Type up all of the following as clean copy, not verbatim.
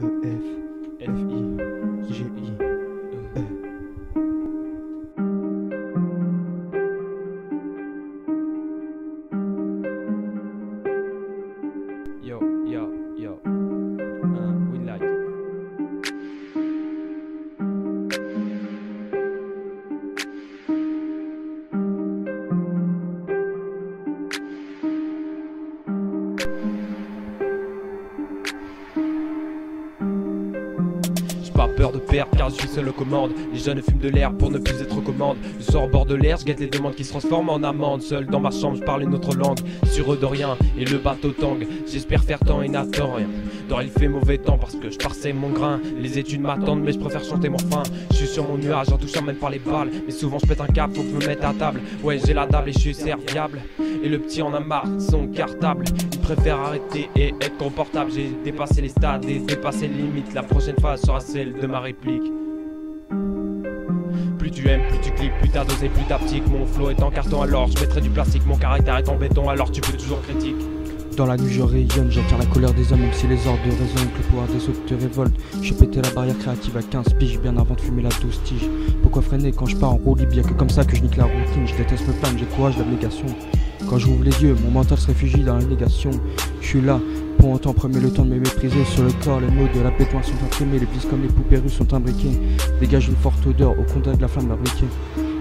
Yo, yo, yo. We like. Pas peur de perdre car je suis seul aux commandes. Les jeunes fument de l'air pour ne plus être aux commandes. Je sors au bord de l'air, je guette les demandes qui se transforment en amendes. Seul dans ma chambre, je parle une autre langue. Sur eux de rien et le bateau tangue. J'espère faire temps et n'attends rien. Dehors il fait mauvais temps parce que je parsais mon grain. Les études m'attendent mais je préfère chanter mon refrain. Je suis sur mon nuage en touchant même pas les balles. Mais souvent je pète un câble, faut que je me mette à table. Ouais j'ai la table et je suis serviable. Et le petit en a marre, son cartable. Il préfère arrêter et être confortable. J'ai dépassé les stades et dépassé les limites. La prochaine phase sera celle de ma réplique. Plus tu aimes, plus tu cliques, plus t'as dosé, plus t'appliques. Mon flow est en carton alors je mettrai du plastique. Mon caractère est en béton alors tu peux toujours critique. Dans la nuit je rayonne, j'attire la colère des hommes. Même si les ordres résonnent, que le pouvoir des autres te révolte. Je pétais la barrière créative à 15 piges, bien avant de fumer la 12 tige. Pourquoi freiner quand je pars en roue libre? Y'a que comme ça que je nique la routine. Je déteste me plaindre, j'ai le courage de l'abnégation. Quand j'ouvre les yeux, mon mental se réfugie dans la négation. Je suis là, pour autant premier le temps de me mépriser. Sur le corps, les mots de la pétoire sont imprimés. Les vis comme les poupées russes sont imbriquées. Dégage une forte odeur au contact de la flamme fabriquée.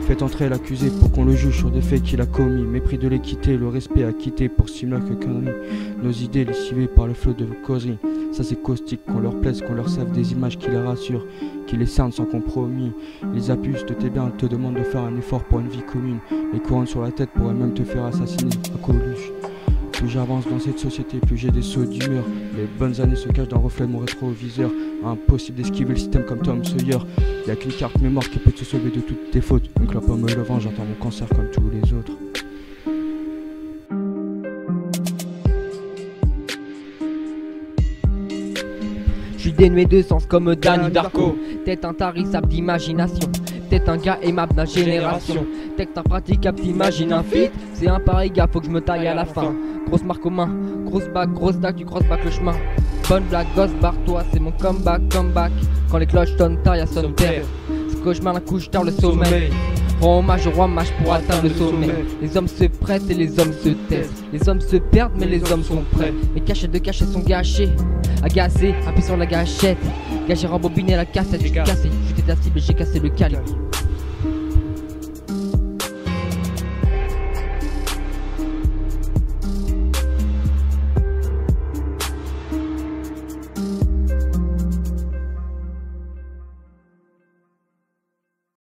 Faites entrer l'accusé pour qu'on le juge sur des faits qu'il a commis. Mépris de l'équité, le respect à quitter pour simuler que conneries. Nos idées lessivées par le flot de vos causeries. Ça c'est caustique, qu'on leur plaise, qu'on leur serve des images qui les rassurent, qui les cernent sans compromis. Les abus de tes biens te demandent de faire un effort pour une vie commune. Les couronnes sur la tête pourraient même te faire assassiner à Coluche. Plus j'avance dans cette société, plus j'ai des sauts d'humeur. Les bonnes années se cachent dans le reflet de mon rétroviseur. Impossible d'esquiver le système comme Tom Sawyer. Y'a qu'une carte mémoire qui peut te sauver de toutes tes fautes. Une clope en me levant, j'entends mon cancer comme tous les autres. Je suis dénué de sens comme Danny Darko. Tête intarissable d'imagination. T'es un gars aimable de la génération. Texte impraticable, t'imagines un feat. C'est un pareil gars, faut que je me taille à la fin. Grosse marque aux mains, grosse bague, grosse dague, tu crosses back le chemin. Bonne blague, gosse, barre-toi, c'est mon comeback. Quand les cloches sonnent tard, y'a sonne terre. Ce cauchemar d'un couche tard le sommeil. Rends hommage au roi mage pour atteindre le sommet. Les hommes se prêtent et les hommes se taisent. Les hommes se perdent mais les hommes sont prêts. Les cachettes de cachets sont gâchées. Agacé, appuie sur la gâchette. Gâché, rembobiné la cassette, je suis cassé. J'étais ta cible et j'ai cassé le calibre.